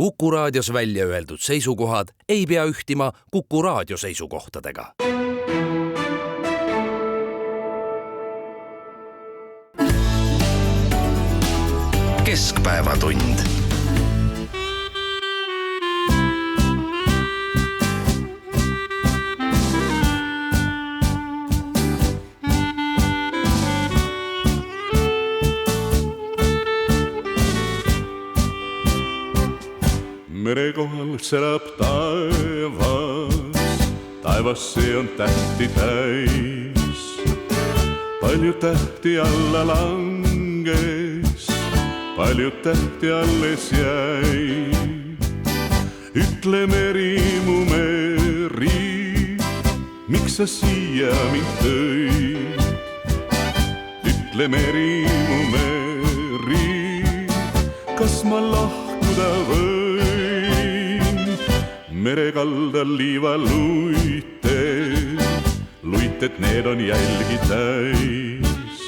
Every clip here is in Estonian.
Kuku Raadios välja öeldud seisukohad ei pea ühtima Kuku Raadio seisukohtadega. Keskpäevatund. Mere kohal selab taevas, taevas see on tähti täis. Palju tähti alla langes, palju tähti alles jäi. Ütle meri, mu meri, miks sa siia mind tõid? Ütle meri, mu meri, kas ma lahkuda võin? Merekaldal liivaluited, luited need on jälgi täis.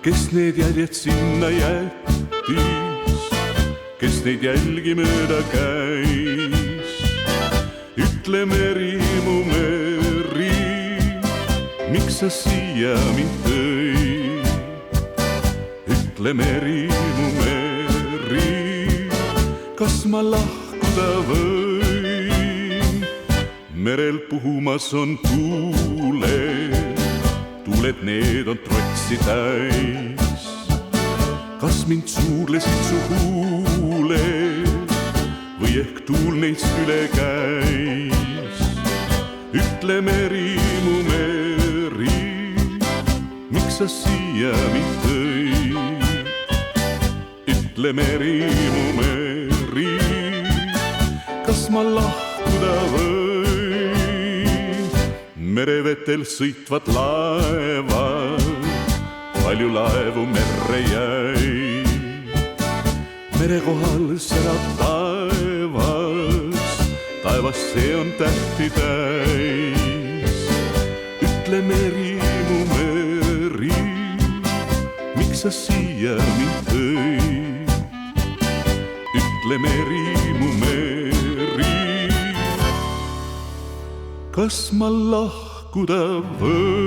Kes need jäljed sinna jättis, kes neid jälgi mööda käis? Ütle meri, mu meri, miks sa siia mind tõid? Ütle meri, mu meri, kas ma lahkuda võin? Merel puhumas on tuuled, tuuled need on trotsi täis. Kas mind suudlesid su huuled või ehk tuul neist üle käis? Ütle meri, mu meri, miks sa siia mind tõid? Ütle meri, mu meri, kas ma lahkuda võin? Merevetel sõitvad laevad, palju laevu merre jäi. Mere kohal selab taevas, taevas see on tähti täis. Ütle meri, mu meri, miks sa siia mind tõid? Ütle meri, mu meri, kas ma lahkuda võin?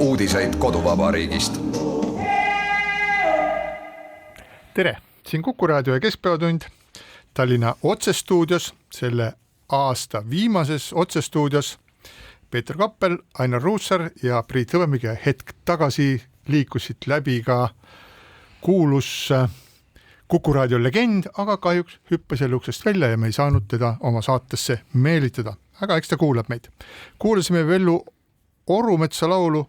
Uudiseid koduvabariigist. Tere, siin Kuku Raadio ja Keskpäevatund Tallinna otsestuudios, selle aasta viimases otsestuudios. Peeter Kappel, Ainar Ruussaar ja Priit Hõbemägi hetk tagasi liikusid läbi ka kuulus Kuku Raadio legend, aga kahjuks hüppas jälle uksest välja ja me ei saanud teda oma saatesse meelitada. Aga eks ta kuulab meid. Kuulasime Vellu Orumetsa laulu.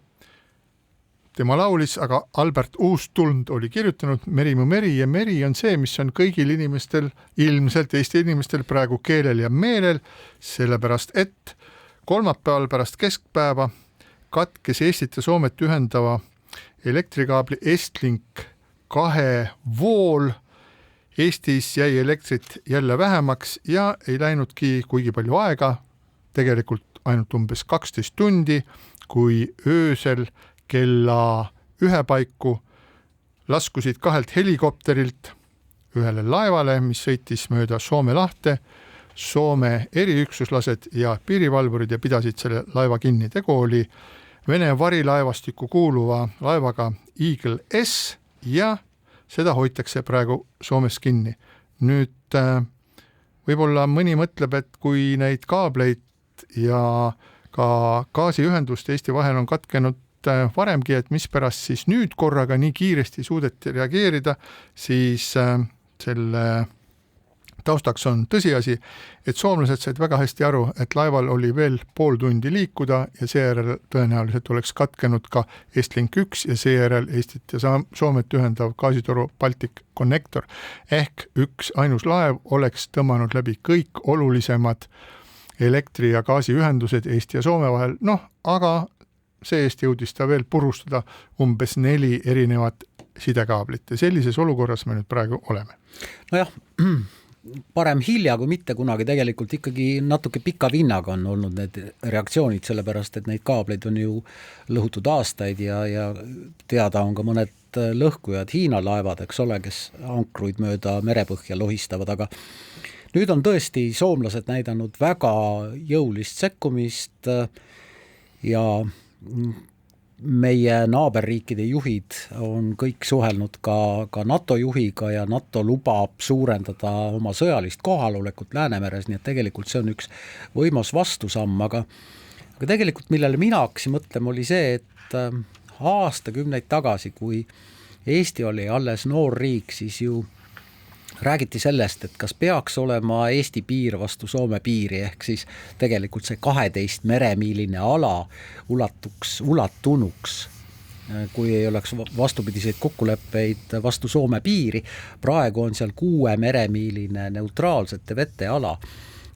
Tema laulis, aga Albert Uustulnd oli kirjutanud Meri, mu meri, ja meri on see, mis on kõigil inimestel, ilmselt Eesti inimestel praegu keelel ja meelel, sellepärast et kolmapäeval pärast keskpäeva katkes Eestit ja Soomet ühendava elektrikaabli Estlink 2 vool. Eestis jäi elektrit jälle vähemaks ja ei läinudki kuigi palju aega, tegelikult ainult umbes 12 tundi, kui öösel kella 1 paiku laskusid 2 helikopterilt ühele laevale, mis sõitis mööda Soome lahte, Soome eriüksuslased ja piirivalvurid ja pidasid selle laeva kinni. Tegu oli Vene varilaevastikku kuuluva laevaga Eagle S ja seda hoitakse praegu Soomes kinni. Nüüd võib-olla mõni mõtleb, et kui neid kaableid ja ka gaasiühendust Eesti vahel on katkenud varemgi, et mispärast siis nüüd korraga nii kiiresti suudeti reageerida, siis selle taustaks on tõsiasi, et soomlased said väga hästi aru, et laeval oli veel pool tundi liikuda ja seejärel tõenäoliselt oleks katkenud ka Estlink 1 ja seejärel Eestit ja Soomet ühendav gaasitoru Baltic Connector. Ehk üks ainus laev oleks tõmmanud läbi kõik olulisemad elektri- ja gaasiühendused Eesti ja Soome vahel, aga see-eest jõudis ta veel purustada umbes 4 erinevat sidekaablit ja sellises olukorras me nüüd praegu oleme. Nojah, parem hilja kui mitte kunagi, tegelikult ikkagi natuke pika vinnaga on olnud need reaktsioonid, sellepärast et neid kaableid on ju lõhutud aastaid ja teada on ka mõned lõhkujad Hiina laevad, eks ole, kes ankruid mööda merepõhja lohistavad, aga nüüd on tõesti soomlased näidanud väga jõulist sekkumist ja meie naaberriikide juhid on kõik suhelnud ka NATO juhiga ja NATO lubab suurendada oma sõjalist kohalolekut Läänemeres, nii et tegelikult see on üks võimas vastusamm, aga tegelikult millele mina hakkasin mõtlema oli see, et aastakümneid tagasi, kui Eesti oli alles noor riik, siis ju räägiti sellest, et kas peaks olema Eesti piir vastu Soome piiri, ehk siis tegelikult see 12 meremiiline ala ulatunuks, kui ei oleks vastupidiseid kokkuleppeid vastu Soome piiri. Praegu on seal 6 meremiiline neutraalsete vete ala.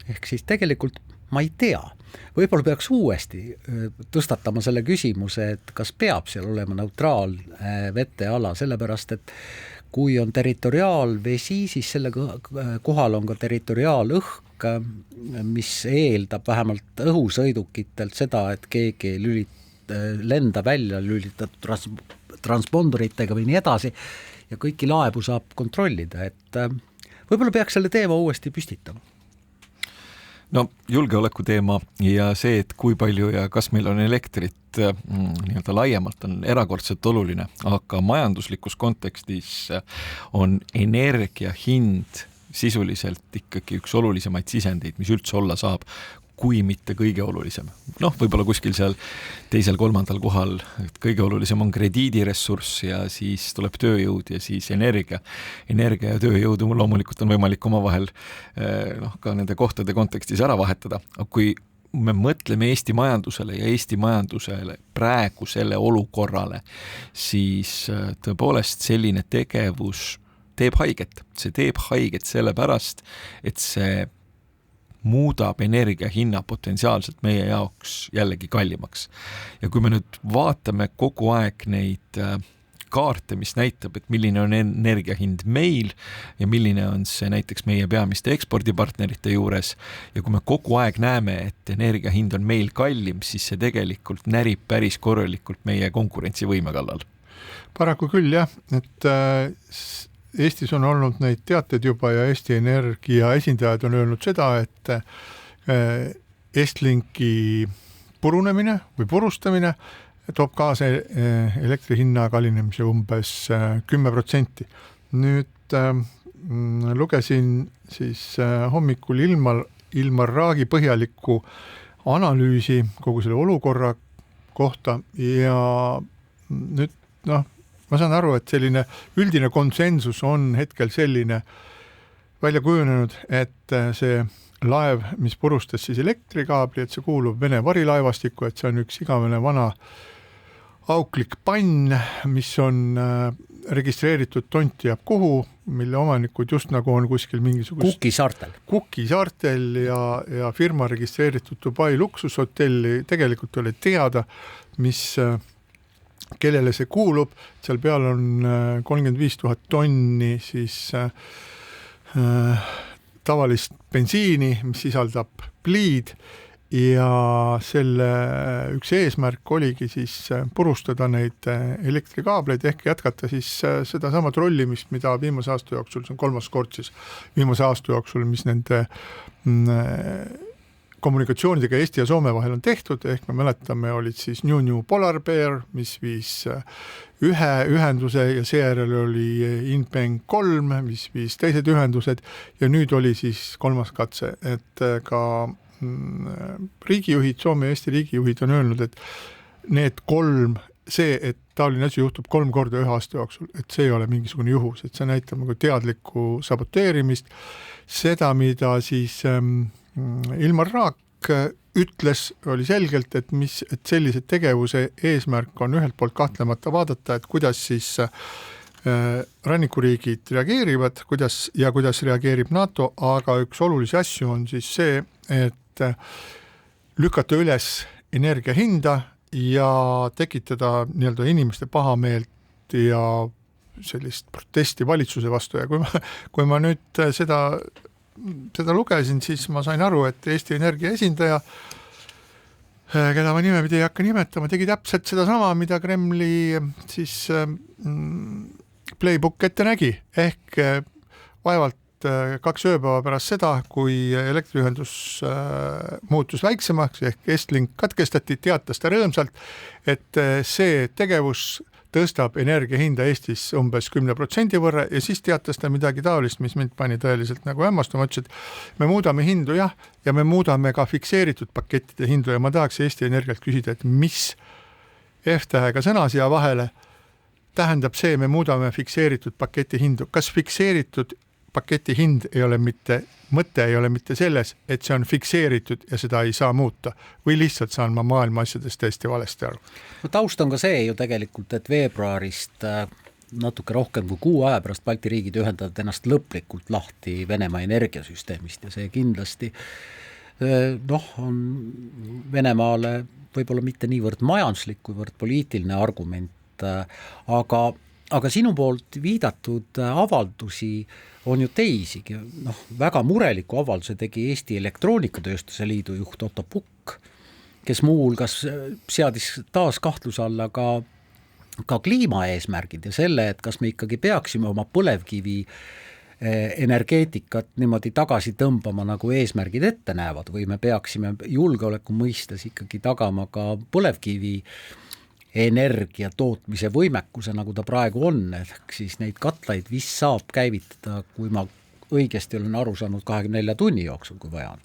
Ehk siis tegelikult ma ei tea, võib-olla peaks uuesti tõstatama selle küsimuse, et kas peab seal olema neutraalvete ala, sellepärast et kui on territoriaalvesi, siis selle kohal on ka territoriaalõhk, mis eeldab vähemalt õhusõidukitelt seda, et keegi lenda välja lülitatud transponderitega või nii edasi ja kõiki laevu saab kontrollida, et võib-olla peaks selle teema uuesti püstitama. No julgeoleku teema ja see, et kui palju ja kas meil on elektrit nii-öelda laiemalt on erakordselt oluline, aga majanduslikus kontekstis on energia hind sisuliselt ikkagi üks olulisemaid sisendeid, mis üldse olla saab, kui mitte kõige olulisem. Võib-olla kuskil seal teisel-kolmandal kohal kõige olulisem on krediidiressurss ja siis tuleb tööjõud ja siis energia. Energia ja tööjõudu loomulikult on võimalik omavahel ka nende kohtade kontekstis ära vahetada. Aga kui me mõtleme Eesti majandusele ja Eesti majandusele praegu selle olukorrale, siis tõepoolest selline tegevus teeb haiget. See teeb haiget sellepärast, et see muudab energia hinna potentsiaalselt meie jaoks jällegi kallimaks. Ja kui me nüüd vaatame kogu aeg neid kaarte, mis näitab, et milline on energia hind meil ja milline on see näiteks meie peamiste ekspordipartnerite juures ja kui me kogu aeg näeme, et energia hind on meil kallim, siis see tegelikult närib päris korralikult meie konkurentsivõime kallal. Paraku küll jah, et Eestis on olnud neid teateid juba ja Eesti Energia esindajad on öelnud seda, et Estlinki purunemine või purustamine toob kaasa elektri hinna kallinemise umbes 10%. Nüüd lugesin siis hommikul Ilmar Raagi põhjalikku analüüsi kogu selle olukorra kohta ja nüüd ma saan aru, et selline üldine konsensus on hetkel selline välja kujunenud, et see laev, mis purustas siis elektrikaabli, et see kuulub Vene varilaevastikku, et see on üks igavene vana auklik pann, mis on registreeritud tonti jääb kuhu, mille omanikud just nagu on kuskil mingisugust Cooki saartel ja firma registreeritud Dubai luksushotelli, tegelikult oli teada, kellele see kuulub, seal peal on 35 000 tonni siis tavalist bensiini, mis sisaldab pliid ja selle üks eesmärk oligi siis purustada neid elektrikaableid ehk jätkata siis seda sama trollimist, mida viimase aasta jooksul, see on 3. kord siis viimase aasta jooksul, mis nende kommunikatsioonidega Eesti ja Soome vahel on tehtud, ehk me mäletame, olid siis New Polar Bear, mis viis ühe ühenduse ja seejärel oli Inpeng 3, mis viis teised ühendused ja nüüd oli siis 3. katse, et ka riigijuhid, Soome ja Eesti riigijuhid on öelnud, et need 3, see, et taoline asi juhtub 3 korda ühe aasta jooksul, et see ei ole mingisugune juhus, et see näitab nagu teadlikku saboteerimist, seda, mida siis Ilmar Raak ütles, oli selgelt, et sellised tegevuse eesmärk on ühelt poolt kahtlemata vaadata, et kuidas siis rannikuriigid reageerivad, kuidas reageerib NATO, aga üks olulisi asju on siis see, et lükata üles energia hinda ja tekitada nii-öelda inimeste pahameelt ja sellist protesti valitsuse vastu ja kui ma nüüd seda seda lugesin, siis ma sain aru, et Eesti Energia esindaja, keda ma nimepidi ei hakka nimetama, tegi täpselt seda sama, mida Kremli siis playbook ette nägi, ehk vaevalt 2 ööpäeva pärast seda, kui elektriühendus muutus väiksemaks, ehk Estlink katkestati, teatas ta rõõmsalt, et see tegevus tõstab energia hinda Eestis umbes 10% võrra ja siis teatas ta midagi taolist, mis mind pani tõeliselt nagu hämmastuma, ütles, et me muudame hindu ja me muudame ka fikseeritud pakettide hindu ja ma tahaks Eesti Energialt küsida, et mis F-tähega sõna siia vahele tähendab see, me muudame fikseeritud paketi hindu. Kas fikseeritud paketi hind ei ole mitte, mõte ei ole mitte selles, et see on fikseeritud ja seda ei saa muuta või lihtsalt saan ma maailma asjadest täiesti valesti aru? No taust on ka see ju tegelikult, et veebruarist natuke rohkem kui 6 aja pärast Balti riigid ühendavad ennast lõplikult lahti Venemaa energiasüsteemist ja see kindlasti on Venemaale võib-olla mitte niivõrd majanduslik, kuivõrd poliitiline argument, aga sinu poolt viidatud avaldusi on ju teisigi. Väga mureliku avalduse tegi Eesti Elektroonikatööstuse Liidu juht Otto Pukk, kes muuhulgas seadis taas kahtluse alla ka kliimaeesmärgid ja selle, et kas me ikkagi peaksime oma põlevkivi energeetikat niimoodi tagasi tõmbama, nagu eesmärgid ette näevad, või me peaksime julgeoleku mõistes ikkagi tagama ka põlevkivi energia tootmise võimekuse, nagu ta praegu on, ehk siis neid katlaid vist saab käivitada, kui ma õigesti olen aru saanud, 24 tunni jooksul, kui vaja on.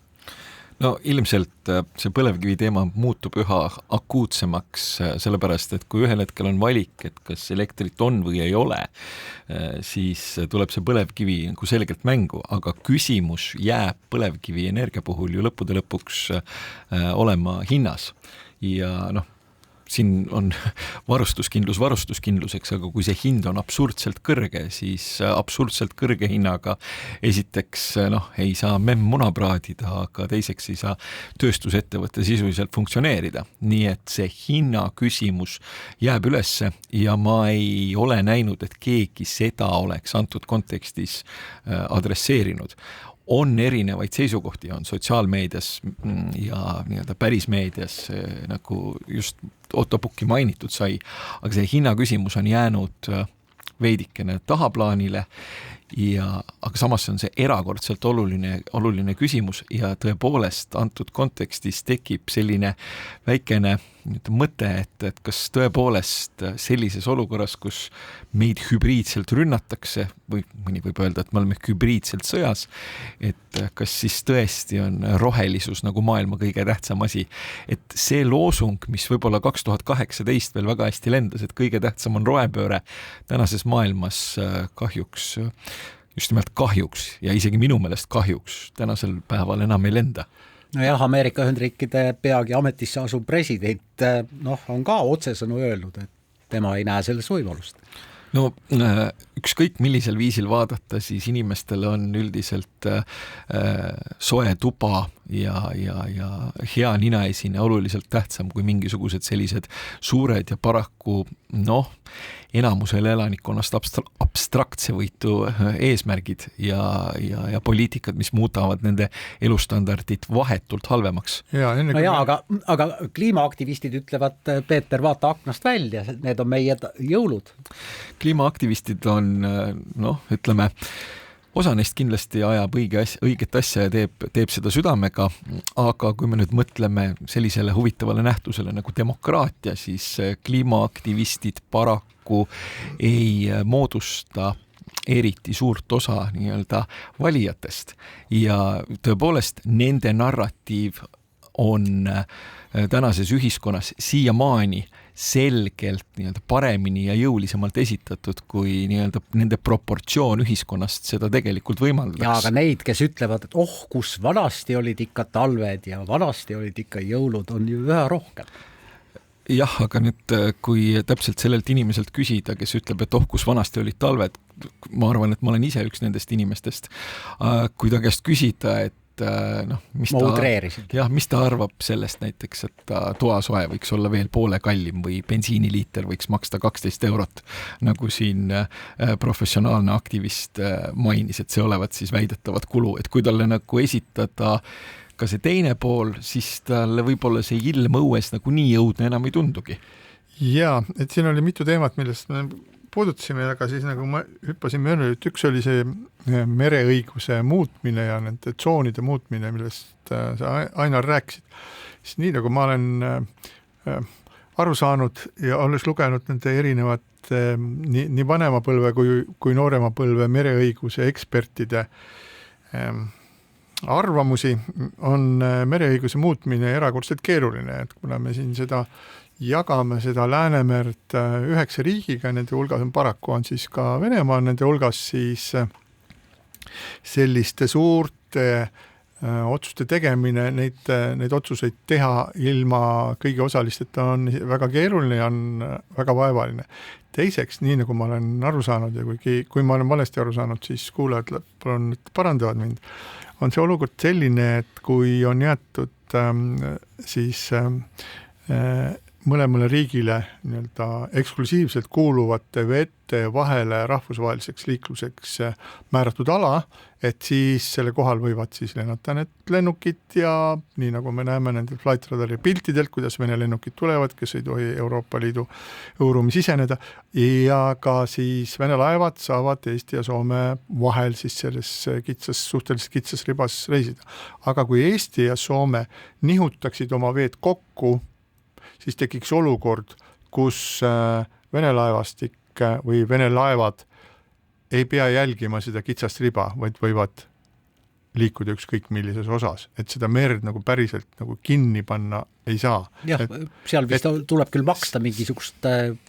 No ilmselt see põlevkivi teema muutub üha akuutsemaks, sellepärast, et kui ühel hetkel on valik, et kas elektrit on või ei ole, siis tuleb see põlevkivi nagu selgelt mängu, aga küsimus jääb põlevkivi energia puhul ju lõppude lõpuks olema hinnas ja siin on varustuskindluseks, aga kui see hind on absurdselt kõrge, siis absurdselt kõrge hinnaga esiteks ei saa muna praadida, aga teiseks ei saa tööstusettevõtte sisuliselt funktsioneerida. Nii et see hinna küsimus jääb ülesse ja ma ei ole näinud, et keegi seda oleks antud kontekstis adresseerinud. On erinevaid seisukohti, on sotsiaalmeedias ja nii-öelda pärismeedias, nagu just Otto Pukki mainitud sai, aga see hinna küsimus on jäänud veidikene tahaplaanile, aga samas on see erakordselt oluline küsimus ja tõepoolest antud kontekstis tekib selline väikene mõte, et kas tõepoolest sellises olukorras, kus meid hübriidselt rünnatakse või mõni võib öelda, et me oleme hübriidselt sõjas, et kas siis tõesti on rohelisus nagu maailma kõige tähtsam asi. Et see loosung, mis võib-olla 2018 veel väga hästi lendas, et kõige tähtsam on rohepööre, tänases maailmas kahjuks, just nimelt kahjuks ja isegi minu meelest kahjuks tänasel päeval enam ei lenda. Nojah, Ameerika Ühendriikide peagi ametisse asuv president on ka otsesõnu öelnud, et tema ei näe selles võimalust. No ükskõik millisel viisil vaadata, siis inimestel on üldiselt soe tuba ja hea ninaesine oluliselt tähtsam kui mingisugused sellised suured ja paraku enamusel elanikkonnast abstraktsevõitu eesmärgid ja poliitikad, mis muudavad nende elustandardit vahetult halvemaks. Aga kliimaaktivistid ütlevad, Peeter, vaata aknast välja, need on meie jõulud. Kliimaaktivistid on, ütleme, osa neist kindlasti ajab õiget asja ja teeb seda südamega, aga kui me nüüd mõtleme sellisele huvitavale nähtusele nagu demokraatia, siis kliimaaktivistid paraku ei moodusta eriti suurt osa nii-öelda valijatest ja tõepoolest nende narratiiv on tänases ühiskonnas siiamaani selgelt nii-öelda paremini ja jõulisemalt esitatud, kui nii-öelda nende proportsioon ühiskonnast seda tegelikult võimaldaks. Ja aga neid, kes ütlevad, et kus vanasti olid ikka talved ja vanasti olid ikka jõulud, on ju üha rohkem. Jah, aga nüüd, kui täpselt sellelt inimeselt küsida, kes ütleb, et kus vanasti olid talved, ma arvan, et ma olen ise üks nendest inimestest, kui ta käest küsida, et ma utreerisin. Mis ta arvab sellest näiteks, et toasoe võiks olla veel poole kallim või bensiiniliiter võiks maksta 12 €, nagu siin professionaalne aktivist mainis, et see olevat siis väidetavat kulu, et kui talle nagu esitada ka see teine pool, siis talle võib-olla see ilm õues nagu nii õudne enam ei tundugi. Jaa, et siin oli mitu teemat, millest me puudutasime, aga siis nagu ma hüppasin mööda, et üks oli see mereõiguse muutmine ja nende tsoonide muutmine, millest sa Ainar rääkisid. Siis nii nagu ma olen aru saanud ja olles lugenud nende erinevat nii vanema põlve kui noorema põlve mereõiguse ekspertide arvamusi, on mereõiguse muutmine erakordselt keeruline, et kuna me siin jagame seda Läänemerd 9 riigiga, nende hulgas on paraku on siis ka Venemaa nende hulgas, siis selliste suurte otsuste tegemine, neid otsuseid teha ilma kõigi osalisteta on väga keeruline ja on väga vaevaline. Teiseks, nii nagu ma olen aru saanud ja kui ma olen valesti aru saanud, siis kuulajad parandavad mind, on see olukord selline, et kui on jäetud siis mõlemale riigile nii-öelda eksklusiivselt kuuluvate vete vahele rahvusvaheliseks liikluseks määratud ala, et siis selle kohal võivad siis lennata need lennukid ja nii nagu me näeme nendel Flight Radari piltidelt, kuidas Vene lennukid tulevad, kes ei tohi Euroopa Liidu õhuruumi siseneda ja ka siis Vene laevad saavad Eesti ja Soome vahel siis selles suhteliselt kitsas ribas reisida. Aga kui Eesti ja Soome nihutaksid oma veed kokku, siis tekiks olukord, kus Vene laevastik või Vene laevad ei pea jälgima seda kitsast riba, vaid võivad liikuda ükskõik millises osas, et seda merd nagu päriselt nagu kinni panna ei saa. Jah, seal vist tuleb küll maksta mingisugust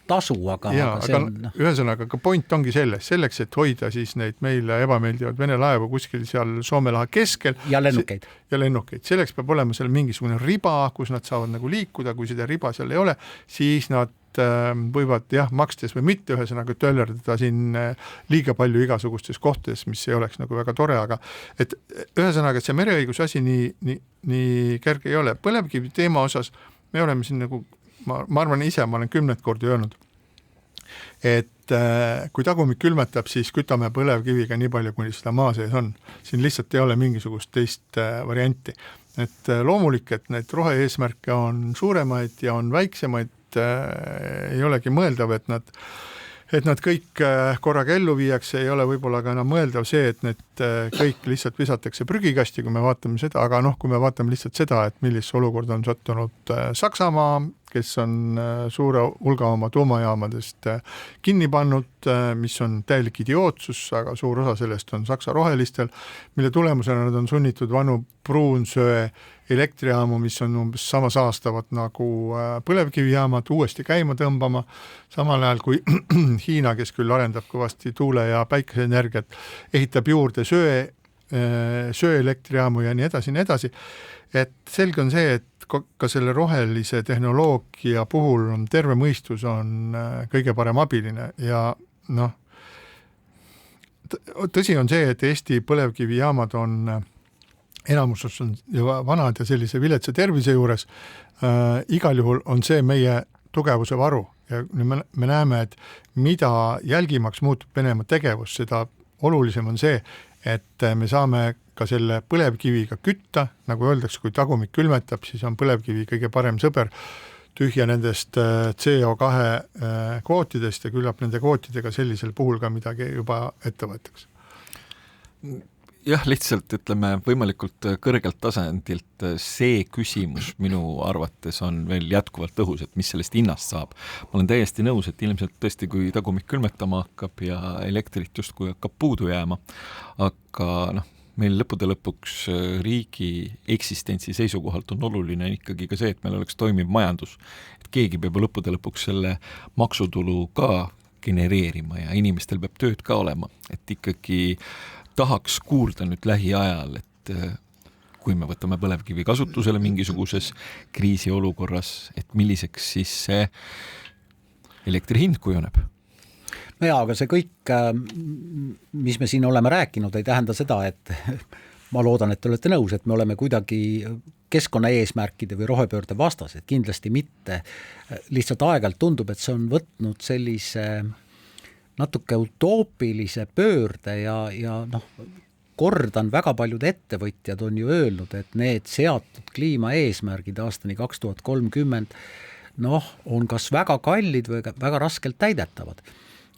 tasu, aga see on... Ühesõnaga, ka point ongi selleks, et hoida siis neid meile ebameeldivad Vene laevu kuskil seal Soome lahe keskel. Ja lennukeid. Selleks peab olema seal mingisugune riba, kus nad saavad nagu liikuda, kui seda riba seal ei ole, siis nad võivad makstes või mitte ühesõnaga töllerdada siin liiga palju igasugustes kohtades, mis ei oleks nagu väga tore, aga et ühesõnaga, et see mereõiguse asi nii kerge ei ole. Põlevkivi teema osas me oleme siin nagu, ma arvan ise, ma olen 10 kordi öelnud, et kui tagumik külmetab, siis kütame põlevkiviga nii palju, kuni seda maa sees on. Siin lihtsalt ei ole mingisugust teist varianti. Et loomulik, et need rohe-eesmärke on suuremaid ja on väiksemaid, ei olegi mõeldav, et nad kõik korraga ellu viiakse, ei ole võib-olla ka enam mõeldav see, et need kõik lihtsalt visatakse prügikasti, kui me vaatame seda, aga kui me vaatame lihtsalt seda, et millise olukord on sattunud Saksamaa, kes on suure hulga oma tuumajaamadest kinni pannud, mis on täielik idiootsus, aga suur osa sellest on Saksa rohelistel, mille tulemusena nad on sunnitud vanu pruunsöe elektrijaamu, mis on umbes sama saastavat nagu põlevkivijaamad, uuesti käima tõmbama, samal ajal kui Hiina, kes küll arendab kõvasti tuule- ja päikeseenergiat, ehitab juurde söeelektrijaamu ja nii edasi. Et selge on see, et ka selle rohelise tehnoloogia puhul on terve mõistus on kõige parem abiline ja tõsi on see, et Eesti põlevkivijaamad on enamuses on vanad ja sellise viletsa tervise juures. Igal juhul on see meie tugevuse varu ja me näeme, et mida jälgimaks muutub Venemaa tegevus, seda olulisem on see, et me saame ka selle põlevkiviga kütta, nagu öeldakse, kui tagumik külmetab, siis on põlevkivi kõige parem sõber tühja nendest CO2 kvootidest ja küllap nende kvootidega sellisel puhul ka midagi juba ette võetakse. Jah, lihtsalt ütleme võimalikult kõrgelt tasandilt see küsimus minu arvates on veel jätkuvalt õhus, et mis sellest hinnast saab. Ma olen täiesti nõus, et ilmselt tõesti, kui tagumik külmetama hakkab ja elektrit justkui hakkab puudu jääma, aga meil lõppude lõpuks riigi eksistentsi seisukohalt on oluline ikkagi ka see, et meil oleks toimiv majandus. Et keegi peab lõppude lõpuks selle maksutulu ka genereerima ja inimestel peab tööd ka olema, et ikkagi tahaks kuulda nüüd lähiajal, et kui me võtame põlevkivi kasutusele mingisuguses kriisiolukorras, et milliseks siis see elektri hind kujuneb? No jaa, aga see kõik, mis me siin oleme rääkinud, ei tähenda seda, et ma loodan, et te olete nõus, et me oleme kuidagi keskkonnaeesmärkide või rohepöörde vastased, kindlasti mitte. Lihtsalt aeg-ajalt tundub, et see on võtnud sellise natuke utoopilise pöörde ja kordan, väga paljud ettevõtjad on ju öelnud, et need seatud kliimaeesmärgid aastani 2030 on kas väga kallid või väga raskelt täidetavad.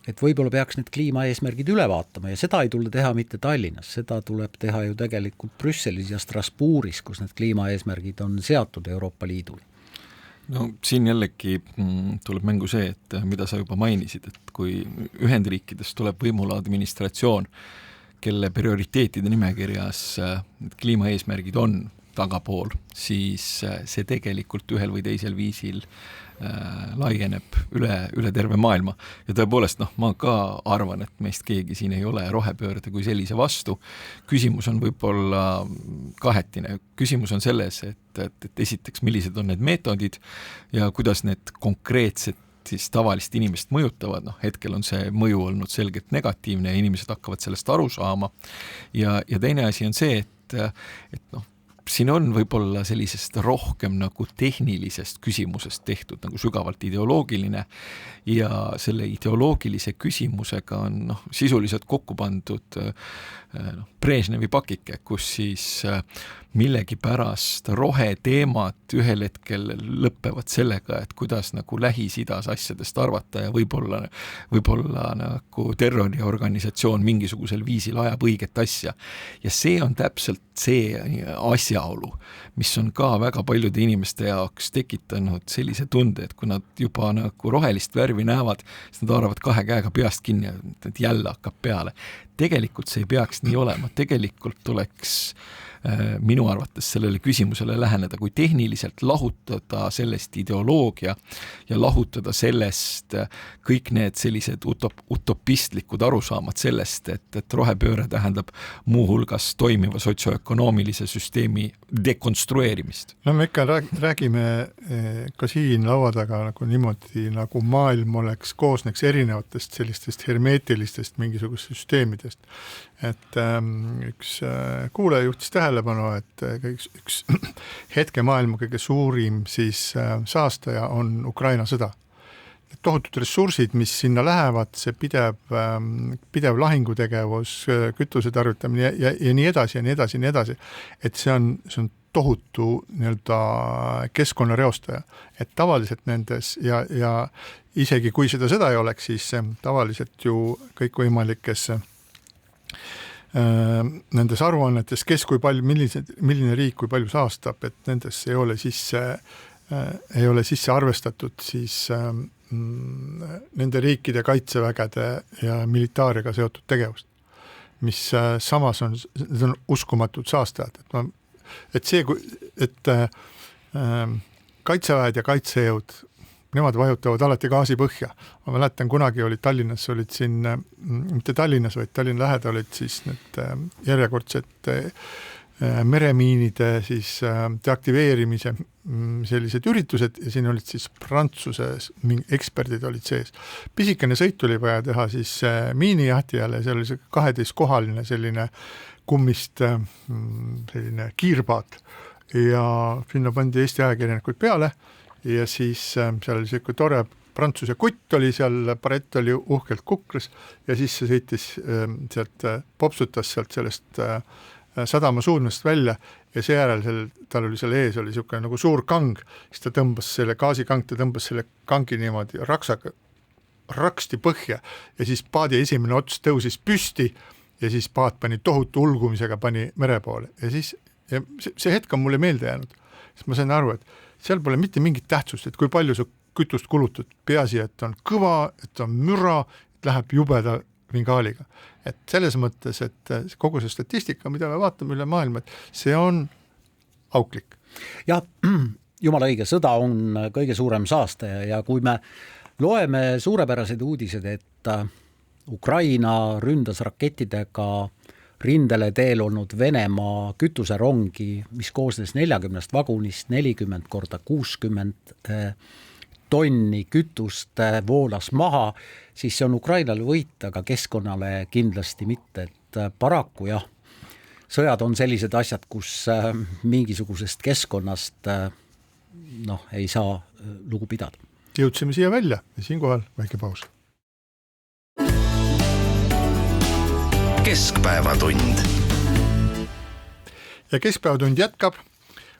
Et võib-olla peaks need kliimaeesmärgid üle vaatama ja seda ei tule teha mitte Tallinnas, seda tuleb teha ju tegelikult Brüsselis ja Strasbourgis, kus need kliimaeesmärgid on seatud Euroopa Liidul. No siin jällegi tuleb mängu see, et mida sa juba mainisid, et kui Ühendriikides tuleb võimule administratsioon, kelle prioriteetide nimekirjas kliimaeesmärgid on tagapool, siis see tegelikult ühel või teisel viisil laieneb üle terve maailma. Ja tõepoolest, ma ka arvan, et meist keegi siin ei ole rohepöörde kui sellise vastu. Küsimus on võib-olla kahetine. Küsimus on selles, et esiteks, millised on need meetodid ja kuidas need konkreetsed siis tavalist inimest mõjutavad. Hetkel on see mõju olnud selgelt negatiivne ja inimesed hakkavad sellest aru saama. Ja teine asi on see, et siin on võib-olla sellisest rohkem nagu tehnilisest küsimusest tehtud nagu sügavalt ideoloogiline ja selle ideoloogilise küsimusega on sisuliselt kokku pandud Brežnevi pakike, kus siis millegi pärast roheteemad ühel hetkel lõppevad sellega, et kuidas nagu Lähis-Idas asjadest arvata ja võib-olla nagu terroriorganisatsioon mingisugusel viisil ajab õiget asja. Ja see on täpselt see asjaolu, mis on ka väga paljude inimeste jaoks tekitanud sellise tunde, et kui nad juba nagu rohelist värvi näevad, siis nad arvavad kahe käega peast kinni, et jälle hakkab peale. Tegelikult see ei peaks nii olema, tegelikult tuleks minu arvates sellele küsimusele läheneda, kui tehniliselt lahutada sellest ideoloogia ja lahutada sellest kõik need sellised utopistlikud arusaamad sellest, et rohepööre tähendab muuhulgas toimiva sotsioökonoomilise süsteemi dekonstrueerimist. Me ikka räägime ka siin laua taga nagu niimoodi, nagu maailm koosneks erinevatest sellistest hermeetilistest mingisugust süsteemidest. Et üks kuulaja juhtis tähelepanu, et üks hetke maailma kõige suurim siis saastaja on Ukraina sõda. Tohutud ressursid, mis sinna lähevad, see pidev lahingutegevus, kütuse tarvitamine ja nii edasi ja nii edasi ja nii edasi. Et see on tohutu keskkonnareostaja. Et tavaliselt nendes ja isegi kui seda ei oleks, siis tavaliselt ju kõikvõimalikes nendes aruannetes, kes kui palju, milline riik kui palju saastab, et nendes ei ole sisse arvestatud siis nende riikide kaitsevägede ja militaariga seotud tegevust, mis samas on uskumatud saastajad. Et kaitseväed ja kaitsejõud, nemad vajutavad alati gaasi põhja. Ma mäletan, kunagi olid Tallinnas, olid siin, mitte Tallinnas, vaid Tallinna lähedal olid siis need järjekordsed meremiinide siis deaktiveerimise sellised üritused ja siin olid siis Prantsuse eksperdid olid sees. Pisikene sõit tuli vaja teha siis miinijahtijale, seal oli see 12-kohaline selline kummist selline kiirpaat ja sinna pandi Eesti ajakirjanikud peale ja siis seal oli selline tore Prantsuse kutt oli seal, barett oli uhkelt kukras ja siis see sõitis sealt, popsutas sealt sellest sadama suudmest välja ja seejärel tal oli seal ees oli selline nagu suur kang, siis ta tõmbas selle gaasikang, ta tõmbas selle kangi niimoodi raksti põhja ja siis paadi esimene ots tõusis püsti ja siis paat pani tohutu ulgumisega pani mere poole ja siis ja see hetk on mulle meelde jäänud, siis ma sain aru, et seal pole mitte mingit tähtsust, et kui palju sa kütust kulutad, peaasi, et on kõva, et on müra, et läheb jubeda vingaaliga. Et selles mõttes, et kogu see statistika, mida me vaatame üle maailma, et see on auklik. Ja jumala õige, sõda on kõige suurem saastaja ja kui me loeme suurepärased uudised, et Ukraina ründas rakettidega rindele teel olnud Venemaa kütuserongi, mis koosnes 40 vagunist, 40 korda 60 tonni kütust voolas maha, siis see on Ukrainale võit, aga keskkonnale kindlasti mitte, et paraku jah, sõjad on sellised asjad, kus mingisugusest keskkonnast ei saa lugu pidada. Jõudsime siia välja ja siinkohal väike paus. Keskpäevatund. Ja Keskpäevatund jätkab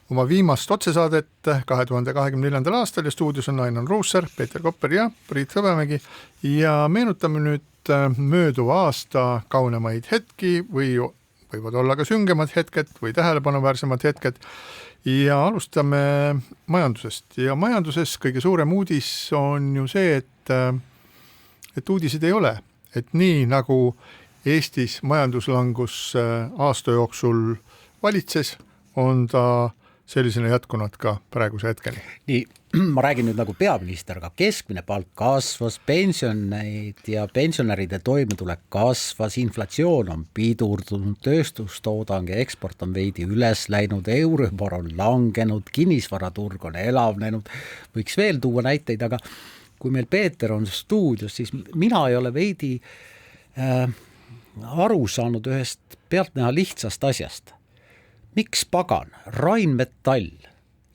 oma viimast otsesaadet 2024. aastal ja stuudios on Ainar Ruussaar, Peeter Kopper ja Priit Hõbemägi ja meenutame nüüd mööduva aasta kaunemaid hetki või võivad olla ka süngemad hetked või tähelepanuväärsemad hetked ja alustame majandusest ja majanduses kõige suurem uudis on ju see, et uudiseid ei ole, et nii nagu Eestis majanduslangus aasta jooksul valitses, on ta sellisena jätkunud ka praeguse hetkeni. Nii, ma räägin nüüd nagu peaminister, aga keskmine palk kasvas, pensioneid ja pensionäride toimetulek kasvas, inflatsioon on pidurdunud, tööstustoodang ja eksport on veidi üles läinud, Euribor on langenud, kinnisvaraturg on elavnenud, võiks veel tuua näiteid, aga kui meil Peeter on stuudios, siis mina ei ole veidi aru saanud ühest pealtnäha lihtsast asjast. Miks pagan Rheinmetall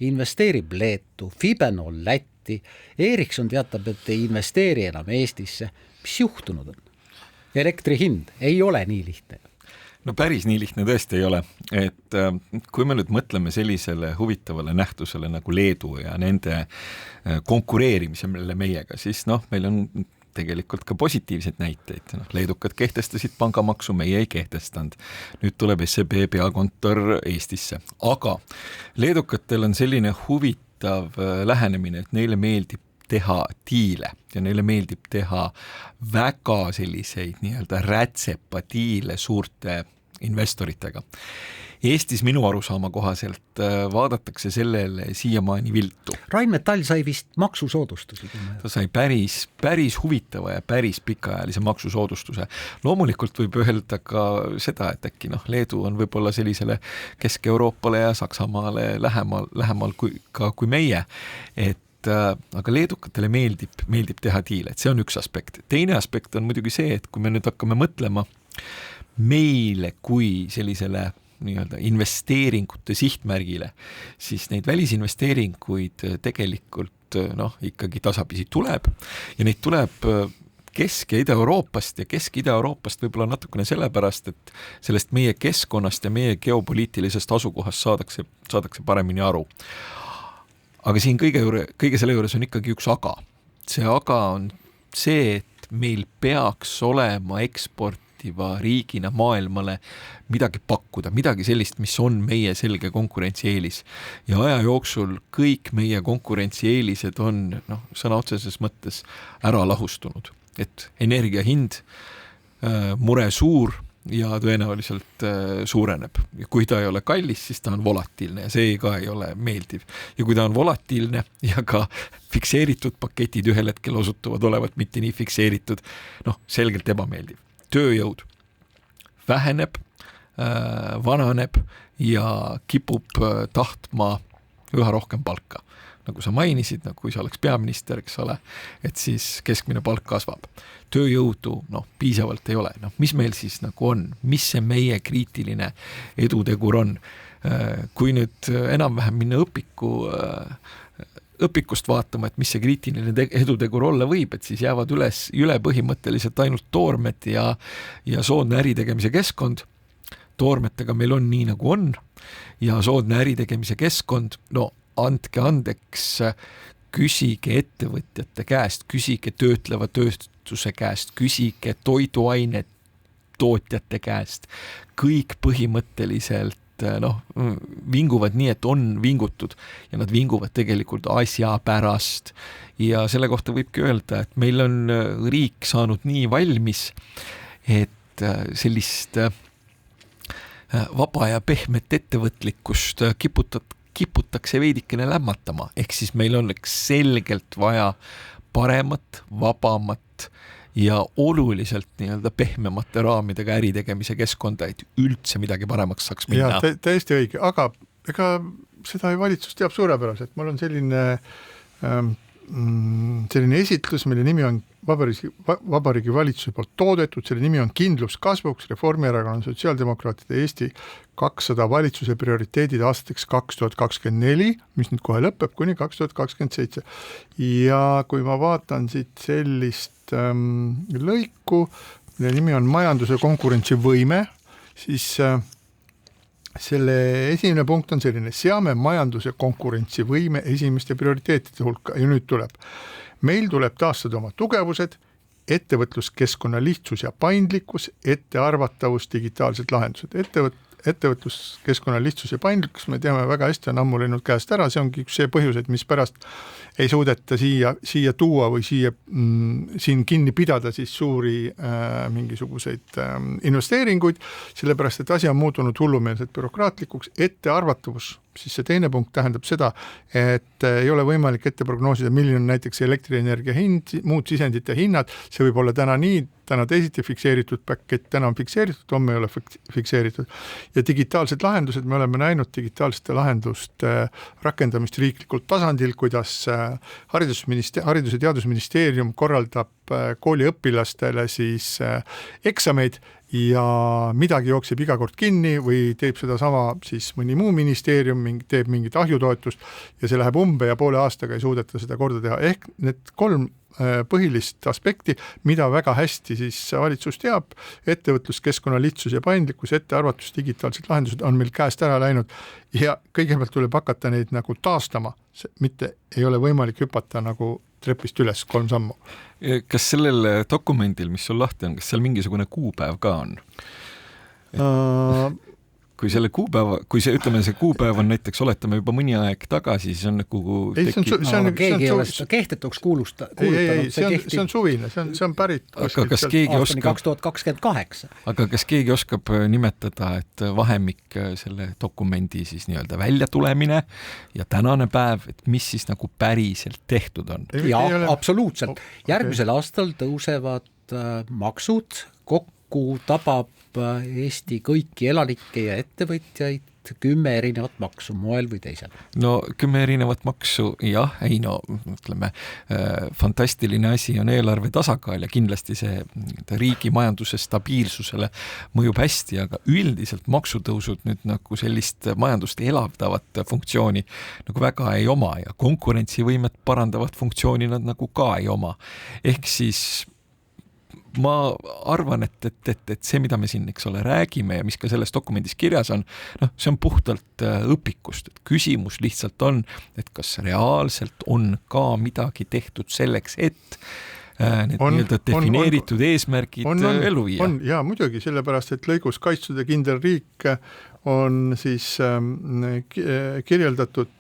investeerib Leetu, Fibenol Lätti, Ericsson teatab, et ei investeeri enam Eestisse. Mis juhtunud on? Elektri hind ei ole nii lihtne. No päris nii lihtne tõesti ei ole, et kui me nüüd mõtleme sellisele huvitavale nähtusele nagu Leedu ja nende konkureerimisele meiega, siis meil on tegelikult ka positiivseid näiteid. Leedukad kehtestasid pangamaksu, meie ei kehtestanud. Nüüd tuleb SEB peakontor Eestisse. Aga leedukatel on selline huvitav lähenemine, et neile meeldib teha diile ja neile meeldib teha väga selliseid nii-öelda rätsepa diile suurte investoritega. Eestis minu arusaama kohaselt vaadatakse sellele siiamaani viltu. Rheinmetall sai vist maksusoodustusi. Ta sai päris huvitava ja päris pikaajalise maksusoodustuse. Loomulikult võib öelda ka seda, et äkki Leedu on võib-olla sellisele Kesk-Euroopale ja Saksamaale lähemal kui meie, aga leedukatele meeldib teha diile, et see on üks aspekt. Teine aspekt on muidugi see, et kui me nüüd hakkame mõtlema meile kui sellisele nii-öelda investeeringute sihtmärgile, siis neid välisinvesteeringuid tegelikult ikkagi tasapisi tuleb ja neid tuleb Kesk- ja Ida-Euroopast ja Kesk-Ida-Euroopast võib-olla natukene sellepärast, et sellest meie keskkonnast ja meie geopoliitilisest asukohast saadakse paremini aru. Aga siin kõige selle juures on ikkagi üks aga. See aga on see, et meil peaks olema eksportiva riigina maailmale midagi pakkuda, midagi sellist, mis on meie selge konkurentsieelis. Ja aja jooksul kõik meie konkurentsieelised on sõna otseses mõttes ära lahustunud. Et energia hind, mure suur ja tõenäoliselt suureneb. Ja kui ta ei ole kallis, siis ta on volatiilne ja see ka ei ole meeldiv. Ja kui ta on volatiilne ja ka fikseeritud paketid ühel hetkel osutuvad olevat mitte nii fikseeritud, selgelt ebameeldiv. Tööjõud väheneb, vananeb ja kipub tahtma üha rohkem palka. Nagu sa mainisid, kui sa oleks peaminister, eks ole, et siis keskmine palk kasvab. Tööjõudu piisavalt ei ole. Mis meil siis on? Mis see meie kriitiline edutegur on? Kui nüüd enam-vähem minna õpikust vaatama, et mis see kriitiline edutegur olla võib, et siis jäävad üle põhimõtteliselt ainult toormed ja soodne äritegemise keskkond. Toormetega meil on nii nagu on ja soodne äritegemise keskkond, andke andeks, küsige ettevõtjate käest, küsige töötleva tööstuse käest, küsige toiduaine tootjate käest. Kõik põhimõtteliselt vinguvad nii, et on vingutud ja nad vinguvad tegelikult asja pärast ja selle kohta võibki öelda, et meil on riik saanud nii valmis, et sellist vaba ja pehmet ettevõtlikkust kiputakse veidikene lämmatama, ehk siis meil on selgelt vaja paremat, vabamat ja oluliselt nii-öelda pehmemate raamidega äritegemise keskkonda, et üldse midagi paremaks saaks minna. Ja täiesti õige, aga ega seda valitsus teab suurepäraselt. Mul on selline esitlus, mille nimi on Vabariigi valitsuse poolt toodetud, selle nimi on Kindlus kasvuks, Reformierakonna, Sotsiaaldemokraatide Eesti 200 valitsuse prioriteedid aastateks 2024, mis nüüd kohe lõpeb kuni 2027. Ja kui ma vaatan siit sellist lõiku, mille nimi on majanduse konkurentsivõime, siis selle esimene punkt on selline, seame majanduse konkurentsivõime esimeste prioriteetide hulka ja nüüd tuleb. Meil tuleb taastada oma tugevused, ettevõtluskeskkonna lihtsus ja paindlikkus, ettearvatavus, digitaalsed lahendused. Ettevõtluskeskkonna lihtsus ja paindlikkus, me teame väga hästi, on ammu läinud käest ära, see ongi üks see põhjus, et mis pärast ei suudeta siia tuua või siin kinni pidada siis suuri mingisuguseid investeeringuid, sellepärast et asi on muutunud hullumeelselt bürokraatlikuks, ettearvatavus, siis see teine punkt tähendab seda, et ei ole võimalik ette prognoosida, milline on näiteks elektrienergia hind, muud sisendite hinnad, see võib olla täna nii, täna teisiti fikseeritud pakett, täna on fikseeritud, homme ei ole fikseeritud. Ja digitaalsed lahendused, me oleme näinud digitaalsete lahenduste rakendamist riiklikult tasandil, kuidas Haridus- ja Teadusministeerium korraldab kooliõpilastele siis eksameid ja midagi jookseb iga kord kinni või teeb seda sama siis mõni muu ministeerium, teeb mingit ahjutoetust ja see läheb umbe ja poole aastaga ei suudeta seda korda teha. Ehk need 3 põhilist aspekti, mida väga hästi siis valitsus teab, ettevõtluskeskkonna lihtsus ja paindlikkus, ettearvatus, digitaalsed lahendused on meil käest ära läinud ja kõigepealt tuleb hakata neid nagu taastama, mitte ei ole võimalik hüpata nagu trepist üles 3 sammu. Kas sellel dokumendil, mis sul lahti on, kas seal mingisugune kuupäev ka on? Kui selle kuupäeva, kui see, ütleme, see kuupäev on näiteks, oletame juba mõni aeg tagasi, siis on nagu keegi ei ole seda kehtetuks kuulutanud. See on suvine, see on pärit aastani 2028. Aga kas keegi oskab nimetada, et vahemik selle dokumendi siis nii-öelda väljatulemine ja tänane päev, et mis siis nagu päriselt tehtud on? Ja, absoluutselt. Järgmisel aastal tõusevad maksud, kokku tabab Eesti kõiki elanikke ja ettevõtjaid 10 erinevat maksu moel või teisel. No 10 erinevat maksu, jah, ei no, ütleme, fantastiline asi on eelarve tasakaal ja kindlasti see riigi majanduse stabiilsusele mõjub hästi, aga üldiselt maksutõusud nüüd nagu sellist majandust elavdavat funktsiooni nagu väga ei oma ja konkurentsivõimet parandavat funktsiooni nad nagu ka ei oma. Ehk siis ma arvan, et see, mida me siin, eks ole, räägime ja mis ka selles dokumendis kirjas on, see on puhtalt õpikust. Et küsimus lihtsalt on, et kas reaalselt on ka midagi tehtud selleks, et need nii-öelda defineeritud eesmärgid ellu viia. Ja muidugi, sellepärast, et lõigus kaitstud ja kindel riik on siis kirjeldatud,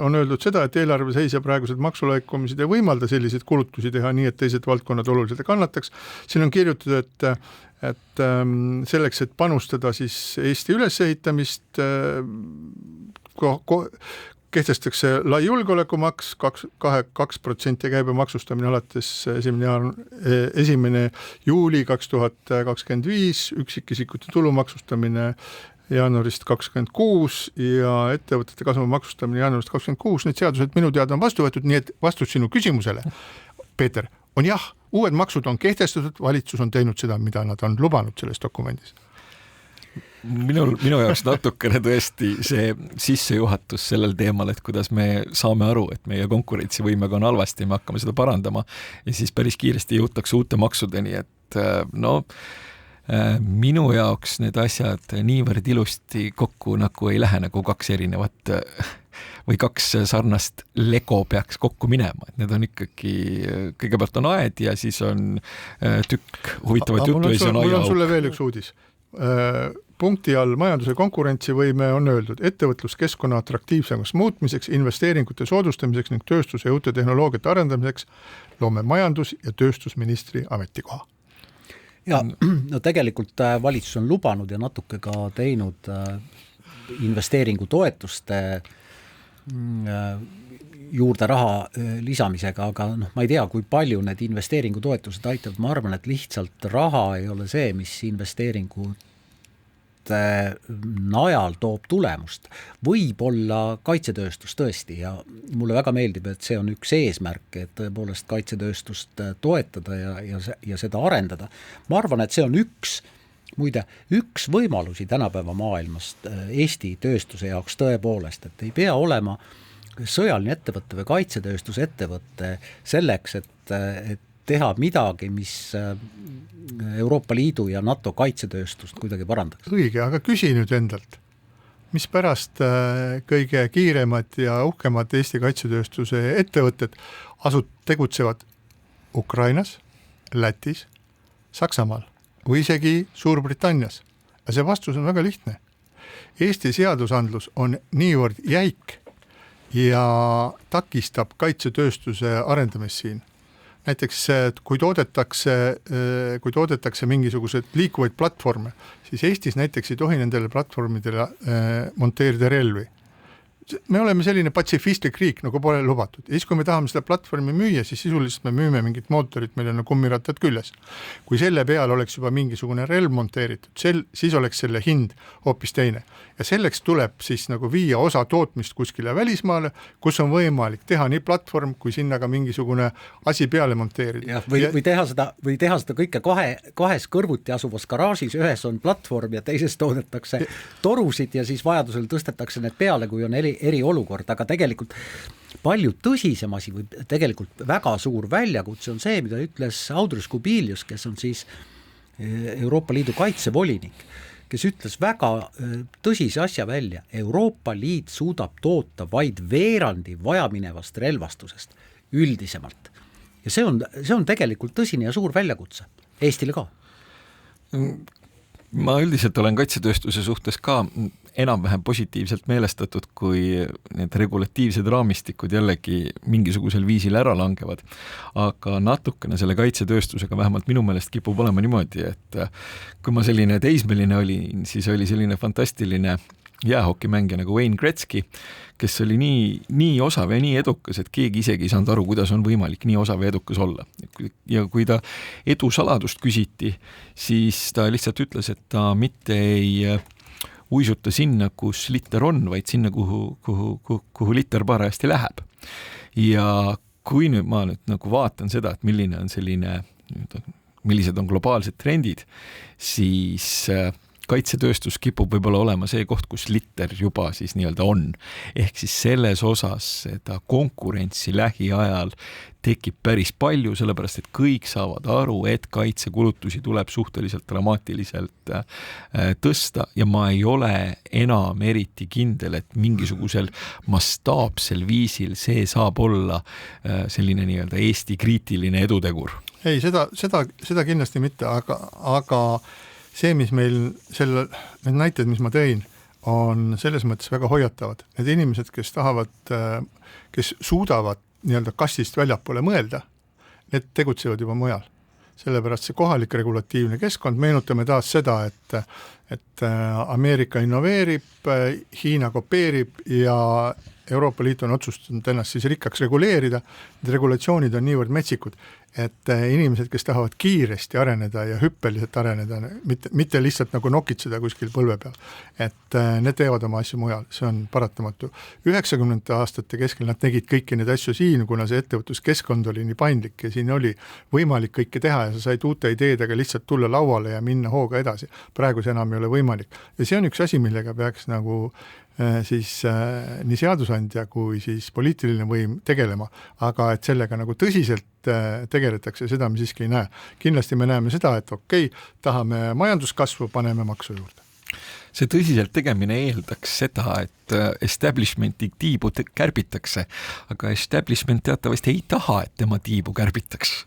on öeldud seda, et eelarve seis ja praegused maksulaekumised ei võimalda selliseid kulutusi teha nii, et teised valdkonnad oluliselt kannataks. Siin on kirjutatud, et selleks, et panustada siis Eesti ülesehitamist, kehtestatakse lai julgeolekumaks, 2% käibemaksustamine alates 1. juuli 2025, üksikisikute tulumaksustamine jaanuarist 26 ja ettevõtete kasvu maksustamine jaanuarist 26. Need seadused minu teada on vastu võetud, nii et vastus sinu küsimusele, Peeter, on jah, uued maksud on kehtestatud, valitsus on teinud seda, mida nad on lubanud selles dokumendis. Minu jaoks natukene tõesti see sissejuhatus sellel teemal, et kuidas me saame aru, et meie konkurentsivõimega on halvasti ja me hakkame seda parandama ja siis päris kiiresti jõutakse uute maksudeni, et minu jaoks need asjad niivõrd ilusti kokku nagu ei lähe nagu 2 erinevat või 2 sarnast Lego peaks kokku minema, et need on ikkagi, kõigepealt on aed ja siis on tükk huvitavat juttu ja siis on mul on sulle veel üks uudis. Punkti all majanduse konkurentsivõime on öeldud ettevõtluskeskkonna atraktiivsemaks muutmiseks, investeeringute soodustamiseks ning tööstuse ja uute tehnoloogiate arendamiseks loome majandus- ja tööstusministri ametikoha. Ja no tegelikult valitsus on lubanud ja natuke ka teinud investeeringutoetuste juurde raha lisamisega, aga ma ei tea, kui palju need investeeringutoetused aitavad, ma arvan, et lihtsalt raha ei ole see, mis investeeringu najal toob tulemust. Võib-olla kaitsetööstus tõesti ja mulle väga meeldib, et see on üks eesmärk, et tõepoolest kaitsetööstust toetada ja seda arendada. Ma arvan, et see on üks võimalusi tänapäeva maailmast Eesti tööstuse jaoks tõepoolest, et ei pea olema sõjaline ettevõtte või kaitsetööstuse ettevõtte selleks, et teha midagi, mis Euroopa Liidu ja NATO kaitsetööstust kuidagi parandaks. Õige, aga küsi nüüd endalt, mis pärast kõige kiiremad ja uhkemad Eesti kaitsetööstuse ettevõtted tegutsevad Ukrainas, Lätis, Saksamaal või isegi Suurbritannias. Ja see vastus on väga lihtne. Eesti seadusandlus on niivõrd jäik ja takistab kaitsetööstuse arendamist siin. Näiteks kui toodetakse mingisugused liikuvaid platvorme, siis Eestis näiteks ei tohi nendele platvormidele monteerida relvi. Me oleme selline patsifistlik riik, nagu pole lubatud. Ja siis, kui me tahame seda platvormi müüa, siis sisuliselt me müüme mingit mootorit, meil on kummirattad küljes. Kui selle peal oleks juba mingisugune relv monteeritud, siis oleks selle hind hoopis teine. Ja selleks tuleb siis nagu viia osa tootmist kuskile välismaale, kus on võimalik teha nii platvorm, kui sinna ka mingisugune asi peale monteerida. Või teha seda kõike kahes kõrvuti asuvas garaažis, ühes on platvorm ja teises toodetakse torusid ja siis vajadusel tõstetakse need peale, kui on eriolukord, aga tegelikult palju tõsisem asi või tegelikult väga suur väljakutse on see, mida ütles Audrus Kubilius, kes on siis Euroopa Liidu kaitsevolinik, kes ütles väga tõsise asja välja. Euroopa Liit suudab toota vaid veerandi vajaminevast relvastusest üldisemalt. Ja see on tegelikult tõsine ja suur väljakutse Eestile ka. Ma üldiselt olen kaitsetööstuse suhtes ka enam-vähem positiivselt meelestatud, kui need regulatiivsed raamistikud jällegi mingisugusel viisil ära langevad. Aga natukene selle kaitsetööstusega vähemalt minu meelest kipub olema niimoodi, et kui ma selline teismeline olin, siis oli selline fantastiline jäähokimängija nagu Wayne Gretzky, kes oli nii osav ja nii edukas, et keegi isegi ei saanud aru, kuidas on võimalik nii osav ja edukas olla. Ja kui ta edu saladust küsiti, siis ta lihtsalt ütles, et ta mitte ei uisuta sinna, kus liter on, vaid sinna, kuhu liter parajasti läheb. Ja kui nüüd ma nagu vaatan seda, et millised on globaalsed trendid, siis kaitsetööstus kipub võib-olla olema see koht, kus liter juba siis nii-öelda on. Ehk siis selles osas seda konkurentsi lähiajal tekib päris palju, sellepärast et kõik saavad aru, et kaitsekulutusi tuleb suhteliselt dramaatiliselt tõsta ja ma ei ole enam eriti kindel, et mingisugusel mastaapsel viisil see saab olla selline nii-öelda Eesti kriitiline edutegur. Ei, seda kindlasti mitte, aga see, mis meil need näited, mis ma tõin, on selles mõttes väga hoiatavad. Need inimesed, kes suudavad nii-öelda kastist väljapoole mõelda, need tegutsevad juba mujal. Sellepärast see kohalik regulatiivne keskkond, meenutame taas seda, et Ameerika innoveerib, Hiina kopeerib ja Euroopa Liit on otsustanud ennast siis rikkaks reguleerida. Need regulatsioonid on niivõrd metsikud, et inimesed, kes tahavad kiiresti areneda ja hüppeliselt areneda, mitte lihtsalt nagu nokitseda kuskil põlve peal, et need teevad oma asju mujal, see on paratamatu. 90. aastate keskel nad tegid kõiki need asju siin, kuna see ettevõtluskeskkond oli nii paindlik ja siin oli võimalik kõike teha ja sa said uute ideedega lihtsalt tulla lauale ja minna hooga edasi. Praegu see enam ei ole võimalik. Ja see on üks asi, millega peaks nagu siis nii seadusandja kui siis poliitiline võim tegelema, aga et sellega nagu tõsiselt tegeletakse, seda me siiski ei näe. Kindlasti me näeme seda, et tahame majanduskasvu, paneme maksu juurde. See tõsiselt tegemine eeldaks seda, et establishmenti tiibu kärbitakse, aga establishment teatavasti ei taha, et tema tiibu kärbitaks.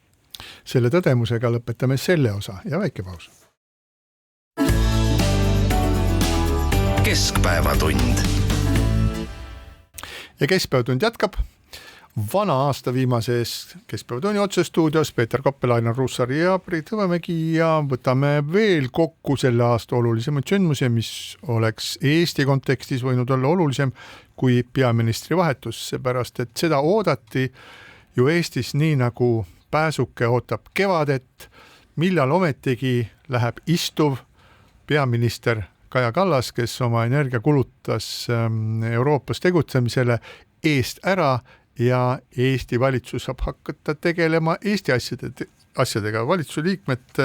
Selle tõdemusega lõpetame selle osa ja väike paus. Keskpäevatund. Ja Keskpäevatund jätkab. Vana aasta viimases Keskpäevatunni otsestuudios Peeter Koppel, Ainar Ruussaar ja Priit Hõbemägi ja võtame veel kokku selle aasta olulisemaid sündmusi, mis oleks Eesti kontekstis võinud olla olulisem kui peaministri vahetus, seepärast et seda oodati ju Eestis nii nagu pääsuke ootab kevadet, millal ometigi läheb istuv peaminister Kaja Kallas, kes oma energia kulutas Euroopas tegutsemisele eest ära ja Eesti valitsus saab hakata tegelema Eesti asjadega. Valitsuse liikmed,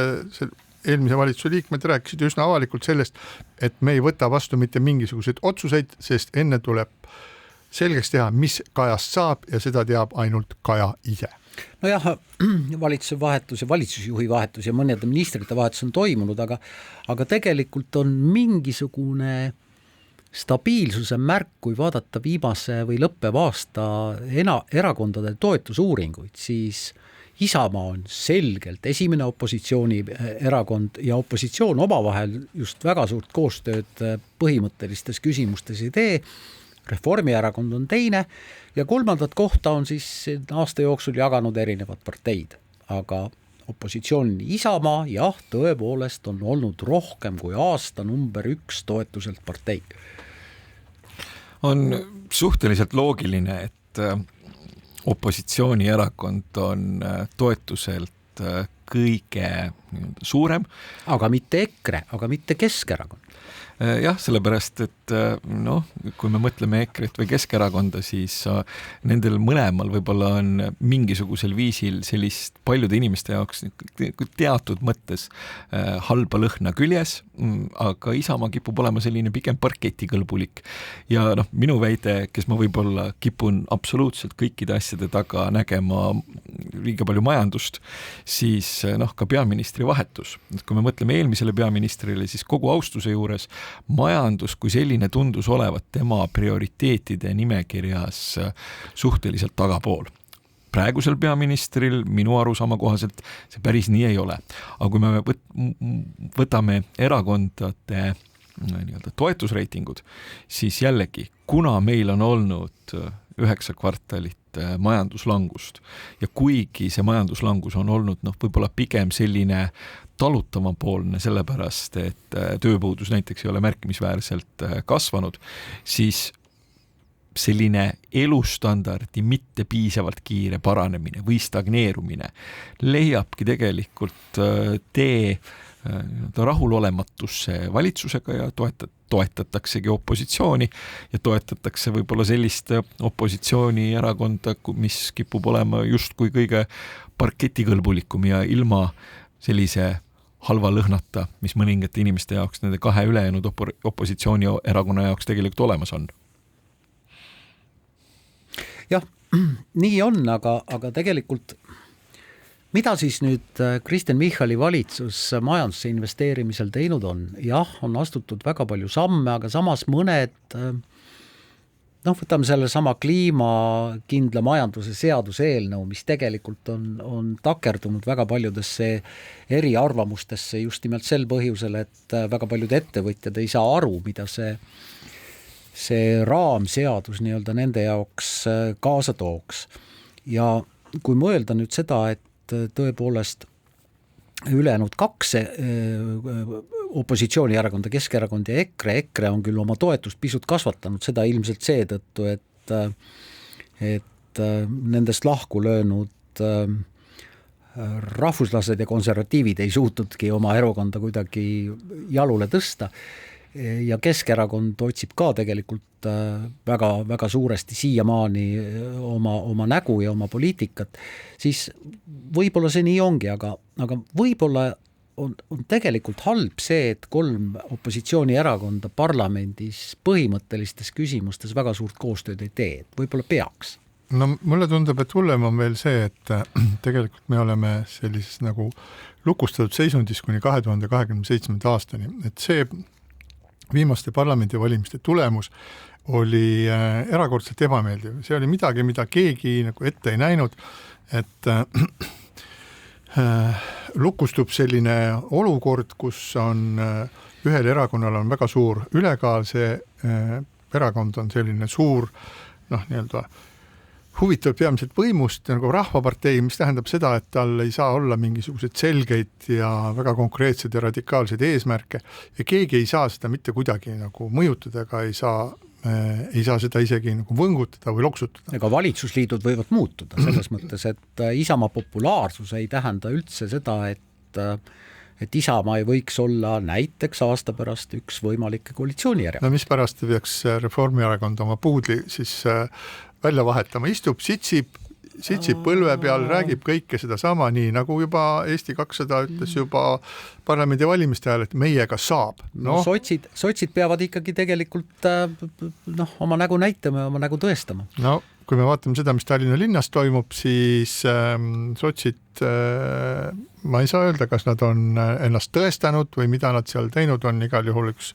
eelmise valitsuse liikmed rääkisid üsna avalikult sellest, et me ei võta vastu mitte mingisuguseid otsuseid, sest enne tuleb selgeks teha, mis Kajast saab ja seda teab ainult Kaja ise. Nojah, valitsuse vahetus ja valitsusjuhi vahetus ja mõnede ministrite vahetus on toimunud, aga tegelikult on mingisugune stabiilsuse märk, kui vaadata viimase või lõppeva aasta erakondade toetusuuringuid, siis Isamaa on selgelt esimene opositsioonierakond ja opositsioon omavahel just väga suurt koostööd põhimõttelistes küsimustes ei tee. Reformierakond on teine ja kolmandat kohta on siis aasta jooksul jaganud erinevad parteid, aga opositsiooni Isamaa jah, tõepoolest on olnud rohkem kui aasta number 1 toetuselt partei. On suhteliselt loogiline, et opositsioonierakond on toetuselt kõige suurem. Aga mitte EKRE, aga mitte Keskerakond. Jah, sellepärast, et kui me mõtleme EKRE-t või Keskerakonda, siis nendel mõlemal võib-olla on mingisugusel viisil sellist paljude inimeste jaoks teatud mõttes halba lõhna küljes, aga Isamaa kipub olema selline pigem parketikõlbulik. Ja minu väide, kes ma võib-olla kipun absoluutselt kõikide asjade taga nägema liiga palju majandust, siis ka peaministri vahetus. Kui me mõtleme eelmisele peaministrile, siis kogu austuse juures majandus kui selline tundus olevat tema prioriteetide nimekirjas suhteliselt tagapool. Praegusel peaministril minu arusaama kohaselt see päris nii ei ole. Aga kui me võtame erakondade toetusreitingud, siis jällegi, kuna meil on olnud 9 kvartalit majanduslangust ja kuigi see majanduslangus on olnud võib-olla pigem selline talutavapoolne, sellepärast et tööpuudus näiteks ei ole märkimisväärselt kasvanud, siis selline elustandardi mitte piisavalt kiire paranemine või stagneerumine leiabki tegelikult tee rahulolematusse valitsusega ja toetataksegi opositsiooni ja toetatakse võib-olla sellist opositsioonierakonda, mis kipub olema justkui kõige parketikõlbulikum ja ilma sellise halva lõhnata, mis mõningate inimeste jaoks nende 2 ülejäänud opositsioonierakonna jaoks tegelikult olemas on. Jah, nii on, aga tegelikult mida siis nüüd Kristen Michali valitsus majandusse investeerimisel teinud on? Jah, on astutud väga palju samme, aga samas mõned, võtame selle sama kliimakindla majanduse seaduse eelnõu, mis tegelikult on takerdunud väga paljudesse eriarvamustesse just nimelt sel põhjusel, et väga paljud ettevõtjad ei saa aru, mida see raamseadus nii-öelda nende jaoks kaasa tooks. Ja kui mõelda nüüd seda, et tõepoolest ülejäänud 2 opositsioonierakonna, Keskerakond ja EKRE on küll oma toetust pisut kasvatanud, seda ilmselt seetõttu, et nendest lahku löönud rahvuslased ja konservatiivid ei suutnudki oma erakonda kuidagi jalule tõsta ja Keskerakond otsib ka tegelikult väga, väga suuresti siiamaani oma nägu ja oma poliitikat, siis võib-olla see nii ongi, aga võib-olla on tegelikult halb see, et 3 opositsioonierakonda parlamendis põhimõttelistes küsimustes väga suurt koostööd ei tee, et võib-olla peaks. Mulle tundub, et hullem on veel see, et tegelikult me oleme sellises nagu lukustatud seisundis kuni 2027. aastani, et see viimaste parlamendivalimiste tulemus oli erakordselt ebameeldiv. See oli midagi, mida keegi nagu ette ei näinud, et lukustub selline olukord, kus on ühel erakonnal on väga suur ülekaal, see erakond on selline suur, nii-öelda huvitav peamiselt võimust nagu rahvapartei, mis tähendab seda, et tal ei saa olla mingisuguseid selgeid ja väga konkreetseid ja radikaalseid eesmärke ja keegi ei saa seda mitte kuidagi nagu mõjutada, ega ei saa seda isegi nagu võngutada või loksutada. Ega valitsusliidud võivad muutuda selles mõttes, et Isamaa populaarsus ei tähenda üldse seda, et et Isamaa ei võiks olla näiteks aasta pärast üks võimalikke koalitsioonierakond. No mis pärast peaks Reformierakond oma puudli siis välja vahetama, istub, sitsib põlve peal, räägib kõike seda sama, nii nagu juba Eesti 200 ütles juba parlamendi valimiste ajal, et meiega saab. No, sotsid peavad ikkagi tegelikult oma nägu näitama ja oma nägu tõestama. No kui me vaatame seda, mis Tallinna linnas toimub, siis sotsid, ma ei saa öelda, kas nad on ennast tõestanud või mida nad seal teinud on, igal juhul üks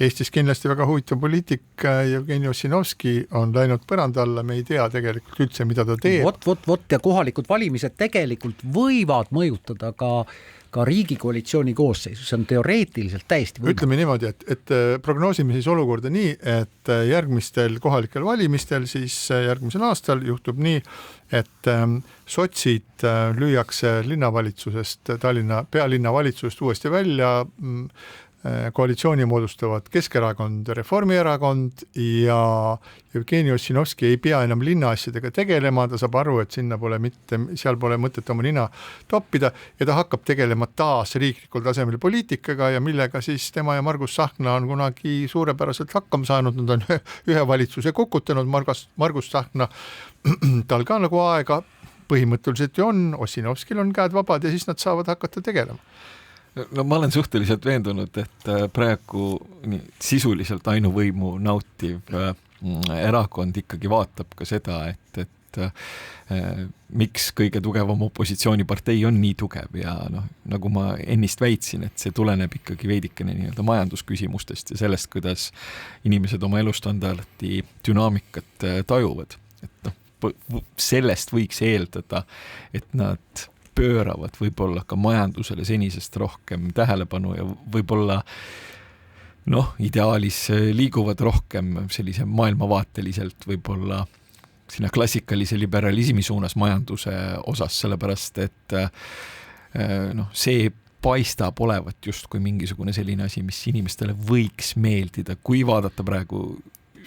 Eestis kindlasti väga huvitav poliitik Jevgeni Ossinovski on läinud põranda alla, me ei tea tegelikult üldse, mida ta teeb. Vot ja kohalikud valimised tegelikult võivad mõjutada ka riigikoalitsiooni koosseisu, see on teoreetiliselt täiesti võimalik. Ütleme niimoodi, et prognoosime siis olukorda nii, et järgmistel kohalikel valimistel siis järgmisel aastal juhtub nii, et sotsid lüüakse linnavalitsusest, Tallinna pealinnavalitsusest uuesti välja, koalitsiooni moodustavad Keskerakond, Reformierakond ja Jevgeni Ossinovski ei pea enam linnaasjadega tegelema, ta saab aru, et seal pole mõtet oma nina toppida ja ta hakkab tegelema taas riiklikul tasemel poliitikaga ja millega siis tema ja Margus Tsahkna on kunagi suurepäraselt hakkama saanud, nad on ühe valitsuse kukutanud, Margus Tsahkna, tal ka nagu aega põhimõtteliselt ju on, Ossinovskil on käed vabad ja siis nad saavad hakata tegelema. No ma olen suhteliselt veendunud, et praegu sisuliselt ainuvõimu nautiv erakond ikkagi vaatab ka seda, et miks kõige tugevam opositsioonipartei on nii tugev ja nagu ma ennist väitsin, et see tuleneb ikkagi veidikene nii-öelda majandusküsimustest ja sellest, kuidas inimesed oma elustandardi dünaamikat tajuvad. Et sellest võiks eeldada, et nad pööravad võib-olla ka majandusele senisest rohkem tähelepanu ja võib-olla ideaalis liiguvad rohkem sellise maailmavaateliselt võib-olla sinna klassikalise liberalismi suunas majanduse osas, sellepärast et see paistab olevat justkui mingisugune selline asi, mis inimestele võiks meeldida, kui vaadata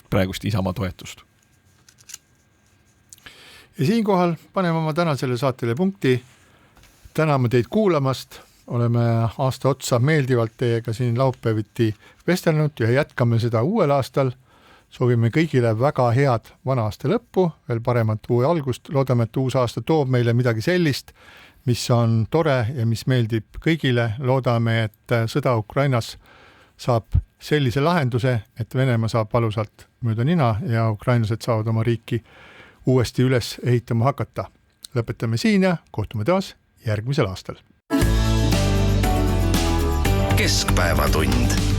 praegust Isamaa toetust. Ja siinkohal paneme oma tänasele saatele punkti. Täname teid kuulamast, oleme aasta otsa meeldivalt teiega siin laupäeviti vestelnud ja jätkame seda uuel aastal. Soovime kõigile väga head vana aasta lõppu, veel paremat uue algust. Loodame, et uus aasta toob meile midagi sellist, mis on tore ja mis meeldib kõigile. Loodame, et sõda Ukrainas saab sellise lahenduse, et Venemaa saab valusalt mööda nina ja ukrainlased saavad oma riiki uuesti üles ehitama hakata. Lõpetame siin ja kohtume taas järgmisel aastal. Keskpäevatund.